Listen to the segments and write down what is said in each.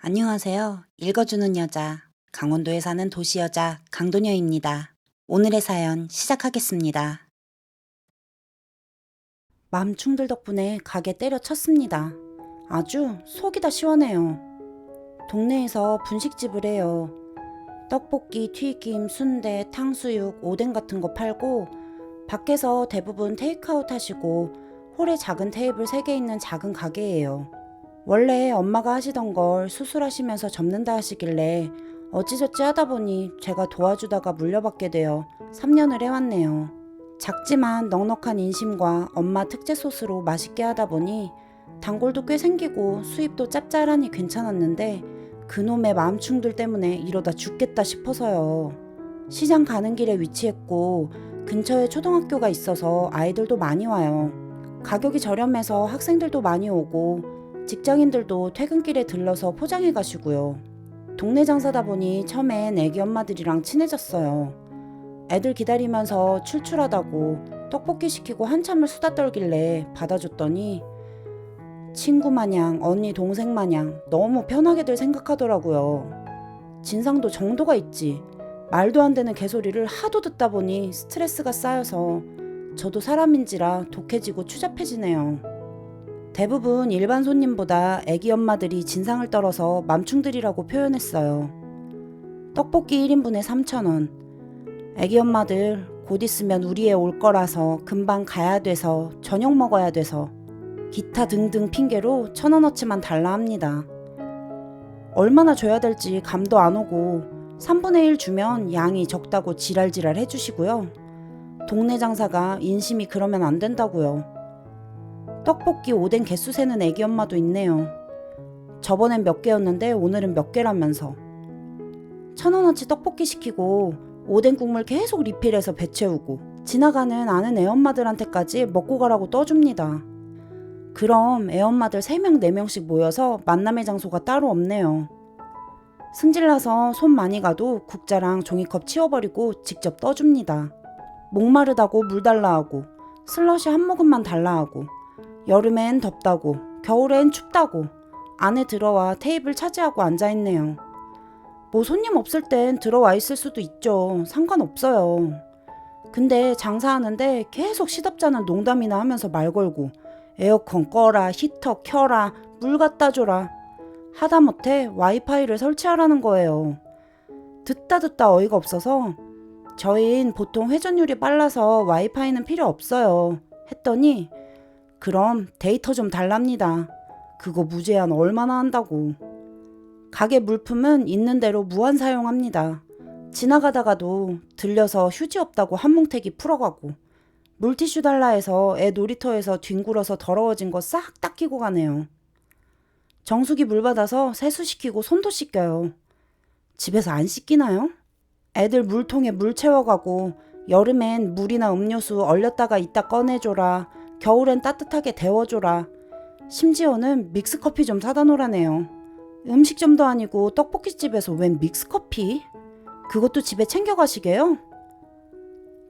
안녕하세요. 읽어주는 여자, 강원도에 사는 도시여자 강도녀입니다. 오늘의 사연 시작하겠습니다. 맘충들 덕분에 가게 때려쳤습니다. 아주 속이 다 시원해요. 동네에서 분식집을 해요. 떡볶이, 튀김, 순대, 탕수육, 오뎅 같은 거 팔고 밖에서 대부분 테이크아웃 하시고 홀에 작은 테이블 3개 있는 작은 가게예요. 원래 엄마가 하시던 걸 수술하시면서 접는다 하시길래 어찌저찌 하다 보니 제가 도와주다가 물려받게 되어 3년을 해왔네요. 작지만 넉넉한 인심과 엄마 특제 소스로 맛있게 하다 보니 단골도 꽤 생기고 수입도 짭짤하니 괜찮았는데 그놈의 마음충들 때문에 이러다 죽겠다 싶어서요. 시장 가는 길에 위치했고 근처에 초등학교가 있어서 아이들도 많이 와요. 가격이 저렴해서 학생들도 많이 오고 직장인들도 퇴근길에 들러서 포장해 가시고요. 동네 장사다 보니 처음엔 애기 엄마들이랑 친해졌어요. 애들 기다리면서 출출하다고 떡볶이 시키고 한참을 수다 떨길래 받아줬더니 친구 마냥 언니 동생 마냥 너무 편하게들 생각하더라고요. 진상도 정도가 있지. 말도 안 되는 개소리를 하도 듣다 보니 스트레스가 쌓여서 저도 사람인지라 독해지고 추잡해지네요. 대부분 일반 손님보다 애기 엄마들이 진상을 떨어서 맘충들이라고 표현했어요. 떡볶이 1인분에 3,000원. 애기 엄마들 곧 있으면 우리 애 올 거라서 금방 가야 돼서 저녁 먹어야 돼서 기타 등등 핑계로 1,000원어치만 달라 합니다. 얼마나 줘야 될지 감도 안 오고 3분의 1 주면 양이 적다고 지랄지랄 해주시고요. 동네 장사가 인심이 그러면 안 된다고요. 떡볶이 오뎅 개수 세는 애기 엄마도 있네요. 저번엔 몇 개였는데 오늘은 몇 개라면서. 1,000원어치 떡볶이 시키고 오뎅 국물 계속 리필해서 배 채우고 지나가는 아는 애엄마들한테까지 먹고 가라고 떠줍니다. 그럼 애엄마들 3명 4명씩 모여서 만남의 장소가 따로 없네요. 승질나서 손 많이 가도 국자랑 종이컵 치워버리고 직접 떠줍니다. 목마르다고 물 달라 하고 슬러시 한 모금만 달라 하고 여름엔 덥다고 겨울엔 춥다고 안에 들어와 테이블 차지하고 앉아있네요. 뭐 손님 없을 땐 들어와 있을 수도 있죠. 상관없어요. 근데 장사하는데 계속 시덥잖은 농담이나 하면서 말 걸고 에어컨 꺼라, 히터 켜라, 물 갖다 줘라 하다못해 와이파이를 설치하라는 거예요. 듣다 어이가 없어서 저희는 보통 회전율이 빨라서 와이파이는 필요 없어요 했더니 그럼 데이터 좀 달랍니다. 그거 무제한 얼마나 한다고. 가게 물품은 있는 대로 무한 사용합니다. 지나가다가도 들려서 휴지 없다고 한뭉태기 풀어가고 물티슈 달라 해서 애 놀이터에서 뒹굴어서 더러워진 거 싹 닦이고 가네요. 정수기 물 받아서 세수시키고 손도 씻겨요. 집에서 안 씻기나요? 애들 물통에 물 채워가고 여름엔 물이나 음료수 얼렸다가 이따 꺼내줘라. 겨울엔 따뜻하게 데워줘라. 심지어는 믹스커피 좀 사다 놓으라네요. 음식점도 아니고 떡볶이집에서 웬 믹스커피? 그것도 집에 챙겨가시게요?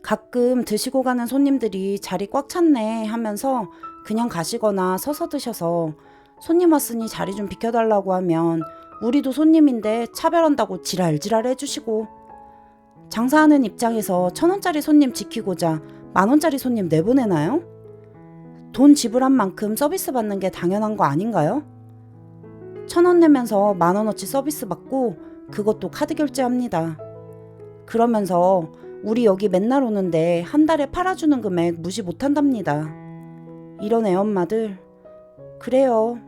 가끔 드시고 가는 손님들이 자리 꽉 찼네 하면서 그냥 가시거나 서서 드셔서 손님 왔으니 자리 좀 비켜달라고 하면 우리도 손님인데 차별한다고 지랄지랄 해주시고 장사하는 입장에서 1,000원짜리 손님 지키고자 10,000원짜리 손님 내보내나요? 돈 지불한 만큼 서비스 받는 게 당연한 거 아닌가요? 1,000원 내면서 10,000원어치 서비스 받고 그것도 카드 결제합니다. 그러면서 우리 여기 맨날 오는데 한 달에 팔아주는 금액 무시 못한답니다. 이런 애엄마들 그래요.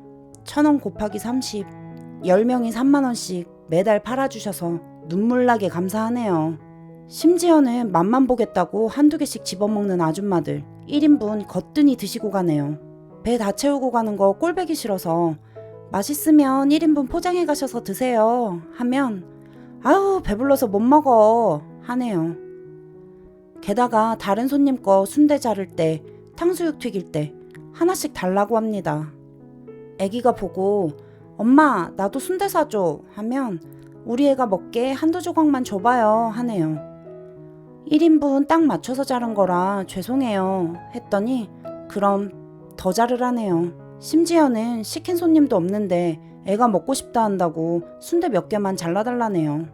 1,000원 곱하기 30 10명이 30,000원씩 매달 팔아주셔서 눈물나게 감사하네요. 심지어는 맛만 보겠다고 한두 개씩 집어먹는 아줌마들 1인분 거뜬히 드시고 가네요. 배 다 채우고 가는 거 꼴보기 싫어서 맛있으면 1인분 포장해 가셔서 드세요 하면 아우 배불러서 못 먹어 하네요. 게다가 다른 손님 거 순대 자를 때 탕수육 튀길 때 하나씩 달라고 합니다. 애기가 보고 엄마 나도 순대 사줘 하면 우리 애가 먹게 한두 조각만 줘봐요 하네요. 1인분 딱 맞춰서 자른 거라 죄송해요 했더니 그럼 더 자르라네요. 심지어는 시킨 손님도 없는데 애가 먹고 싶다 한다고 순대 몇 개만 잘라달라네요.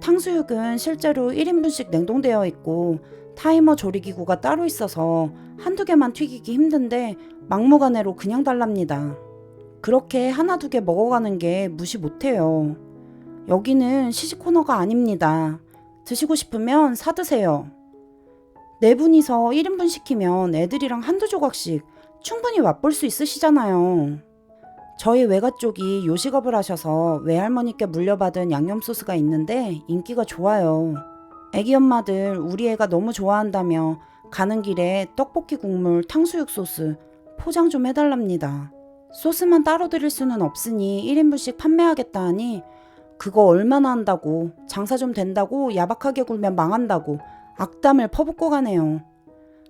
탕수육은 실제로 1인분씩 냉동되어 있고 타이머 조리기구가 따로 있어서 한두 개만 튀기기 힘든데 막무가내로 그냥 달랍니다. 그렇게 하나 두 개 먹어가는 게 무시 못해요. 여기는 시식 코너가 아닙니다. 드시고 싶으면 사드세요. 네 분이서 1인분 시키면 애들이랑 한두 조각씩 충분히 맛볼 수 있으시잖아요. 저희 외가 쪽이 요식업을 하셔서 외할머니께 물려받은 양념소스가 있는데 인기가 좋아요. 애기 엄마들 우리 애가 너무 좋아한다며 가는 길에 떡볶이 국물 탕수육 소스 포장 좀 해달랍니다. 소스만 따로 드릴 수는 없으니 1인분씩 판매하겠다 하니 그거 얼마나 한다고, 장사 좀 된다고 야박하게 굴면 망한다고 악담을 퍼붓고 가네요.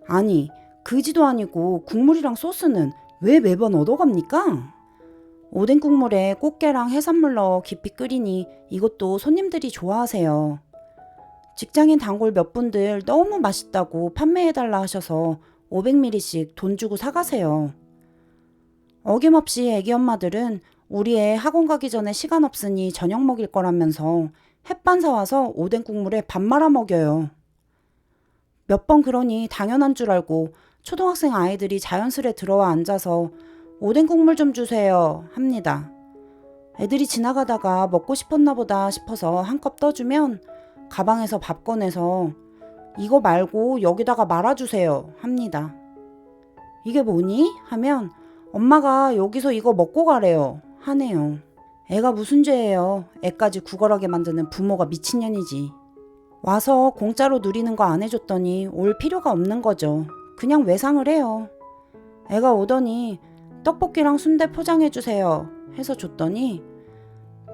아니, 그지도 아니고 국물이랑 소스는 왜 매번 얻어갑니까? 오뎅 국물에 꽃게랑 해산물 넣어 깊이 끓이니 이것도 손님들이 좋아하세요. 직장인 단골 몇 분들 너무 맛있다고 판매해달라 하셔서 500ml씩 돈 주고 사가세요. 어김없이 애기 엄마들은 우리 애 학원 가기 전에 시간 없으니 저녁 먹일 거라면서 햇반 사와서 오뎅 국물에 밥 말아 먹여요. 몇 번 그러니 당연한 줄 알고 초등학생 아이들이 자연스레 들어와 앉아서 오뎅 국물 좀 주세요 합니다. 애들이 지나가다가 먹고 싶었나 보다 싶어서 한 컵 떠주면 가방에서 밥 꺼내서 이거 말고 여기다가 말아주세요 합니다. 이게 뭐니? 하면 엄마가 여기서 이거 먹고 가래요 하네요. 애가 무슨 죄예요. 애까지 구걸하게 만드는 부모가 미친년이지. 와서 공짜로 누리는 거 안 해줬더니 올 필요가 없는 거죠. 그냥 외상을 해요. 애가 오더니 떡볶이랑 순대 포장해주세요 해서 줬더니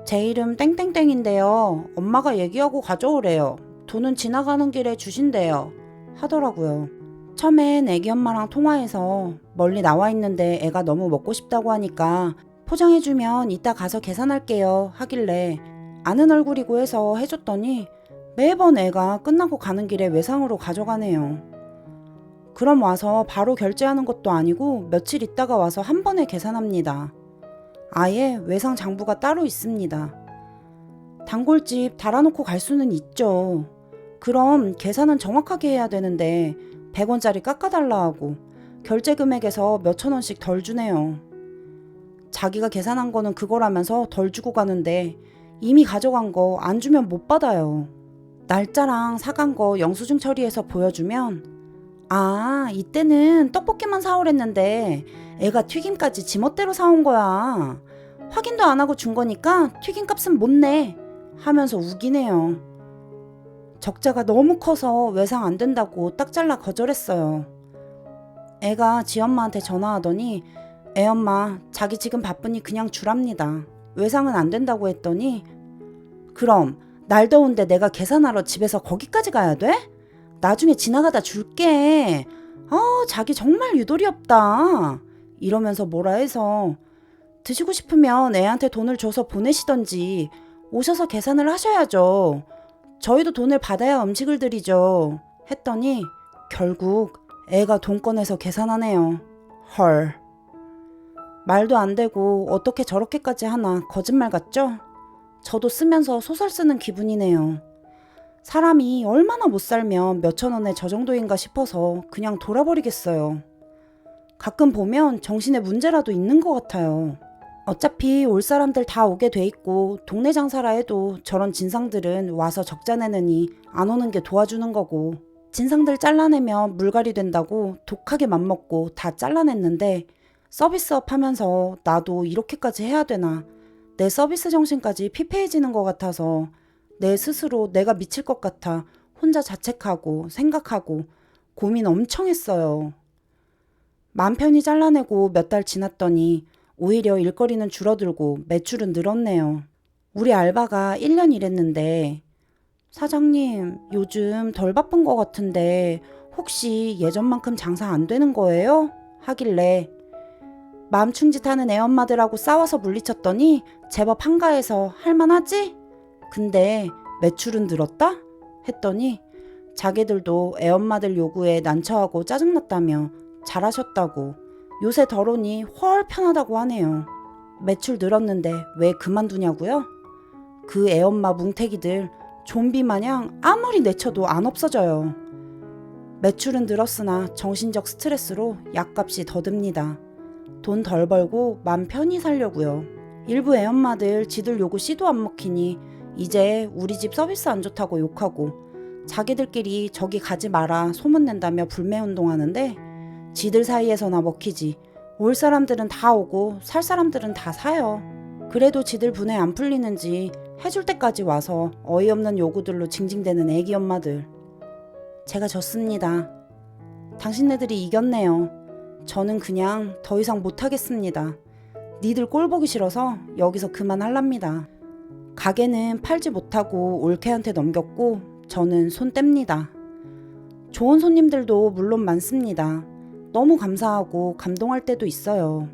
제 이름 땡땡땡인데요. 엄마가 얘기하고 가져오래요. 돈은 지나가는 길에 주신대요 하더라고요. 처음엔 애기 엄마랑 통화해서 멀리 나와 있는데 애가 너무 먹고 싶다고 하니까 포장해주면 이따 가서 계산할게요 하길래 아는 얼굴이고 해서 해줬더니 매번 애가 끝나고 가는 길에 외상으로 가져가네요. 그럼 와서 바로 결제하는 것도 아니고 며칠 있다가 와서 한 번에 계산합니다. 아예 외상 장부가 따로 있습니다. 단골집 달아놓고 갈 수는 있죠. 그럼 계산은 정확하게 해야 되는데 100원짜리 깎아달라 하고 결제 금액에서 몇천 원씩 덜 주네요. 자기가 계산한 거는 그거라면서 덜 주고 가는데 이미 가져간 거 안 주면 못 받아요. 날짜랑 사간 거 영수증 처리해서 보여주면 아, 이때는 떡볶이만 사오랬는데 애가 튀김까지 지멋대로 사온 거야. 확인도 안 하고 준 거니까 튀김값은 못 내 하면서 우기네요. 적자가 너무 커서 외상 안 된다고 딱 잘라 거절했어요. 애가 지엄마한테 전화하더니 애엄마 자기 지금 바쁘니 그냥 주랍니다. 외상은 안 된다고 했더니 그럼 날 더운데 내가 계산하러 집에서 거기까지 가야 돼? 나중에 지나가다 줄게. 자기 정말 유도리 없다. 이러면서 뭐라 해서 드시고 싶으면 애한테 돈을 줘서 보내시던지 오셔서 계산을 하셔야죠. 저희도 돈을 받아야 음식을 드리죠. 했더니 결국 애가 돈 꺼내서 계산하네요. 헐. 말도 안 되고 어떻게 저렇게까지 하나 거짓말 같죠? 저도 쓰면서 소설 쓰는 기분이네요. 사람이 얼마나 못 살면 몇천 원에 저 정도인가 싶어서 그냥 돌아버리겠어요. 가끔 보면 정신에 문제라도 있는 것 같아요. 어차피 올 사람들 다 오게 돼 있고 동네 장사라 해도 저런 진상들은 와서 적자 내느니 안 오는 게 도와주는 거고 진상들 잘라내면 물갈이 된다고 독하게 맘먹고 다 잘라냈는데 서비스업 하면서 나도 이렇게까지 해야 되나 내 서비스 정신까지 피폐해지는 것 같아서 내 스스로 내가 미칠 것 같아 혼자 자책하고 생각하고 고민 엄청 했어요. 맘 편히 잘라내고 몇 달 지났더니 오히려 일거리는 줄어들고 매출은 늘었네요. 우리 알바가 1년 일했는데 사장님 요즘 덜 바쁜 것 같은데 혹시 예전만큼 장사 안 되는 거예요? 하길래 마음 충짓하는 애엄마들하고 싸워서 물리쳤더니 제법 한가해서 할만하지? 근데 매출은 늘었다? 했더니 자기들도 애엄마들 요구에 난처하고 짜증났다며 잘하셨다고 요새 덜 오니 훨 편하다고 하네요. 매출 늘었는데 왜 그만두냐고요? 그 애엄마 뭉태기들 좀비 마냥 아무리 내쳐도 안 없어져요. 매출은 늘었으나 정신적 스트레스로 약값이 더 듭니다. 돈 덜 벌고 맘 편히 살려고요. 일부 애엄마들 지들 요구 씨도 안 먹히니 이제 우리 집 서비스 안 좋다고 욕하고 자기들끼리 저기 가지 마라 소문낸다며 불매운동하는데 지들 사이에서나 먹히지 올 사람들은 다 오고 살 사람들은 다 사요. 그래도 지들 분해 안 풀리는지 해줄 때까지 와서 어이없는 요구들로 징징대는 애기 엄마들. 제가 졌습니다. 당신네들이 이겼네요. 저는 그냥 더 이상 못하겠습니다. 니들 꼴 보기 싫어서 여기서 그만할랍니다. 가게는 팔지 못하고 올케한테 넘겼고 저는 손 뗍니다. 좋은 손님들도 물론 많습니다. 너무 감사하고 감동할 때도 있어요.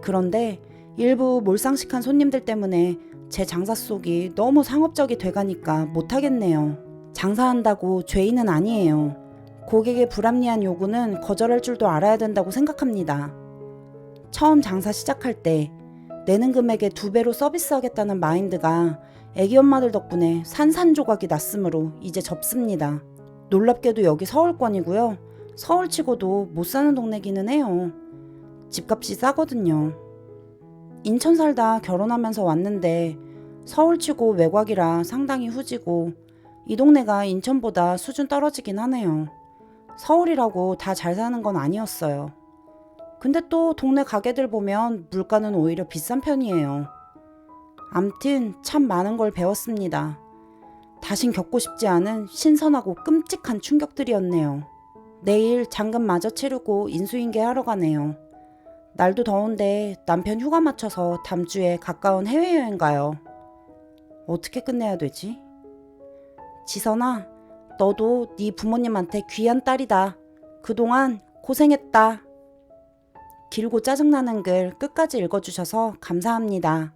그런데 일부 몰상식한 손님들 때문에 제 장사 속이 너무 상업적이 돼가니까 못하겠네요. 장사한다고 죄인은 아니에요. 고객의 불합리한 요구는 거절할 줄도 알아야 된다고 생각합니다. 처음 장사 시작할 때 내는 금액의 2배로 서비스하겠다는 마인드가 애기 엄마들 덕분에 산산조각이 났으므로 이제 접습니다. 놀랍게도 여기 서울권이고요. 서울치고도 못 사는 동네기는 해요. 집값이 싸거든요. 인천 살다 결혼하면서 왔는데 서울치고 외곽이라 상당히 후지고 이 동네가 인천보다 수준 떨어지긴 하네요. 서울이라고 다 잘 사는 건 아니었어요. 근데 또 동네 가게들 보면 물가는 오히려 비싼 편이에요. 암튼 참 많은 걸 배웠습니다. 다신 겪고 싶지 않은 신선하고 끔찍한 충격들이었네요. 내일 잔금 마저 치르고 인수인계 하러 가네요. 날도 더운데 남편 휴가 맞춰서 다음 주에 가까운 해외여행 가요. 어떻게 끝내야 되지? 지선아, 너도 네 부모님한테 귀한 딸이다. 그동안 고생했다. 길고 짜증나는 글 끝까지 읽어주셔서 감사합니다.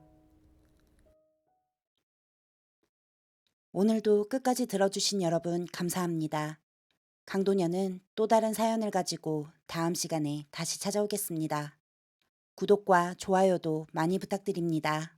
오늘도 끝까지 들어주신 여러분 감사합니다. 강도녀는 또 다른 사연을 가지고 다음 시간에 다시 찾아오겠습니다. 구독과 좋아요도 많이 부탁드립니다.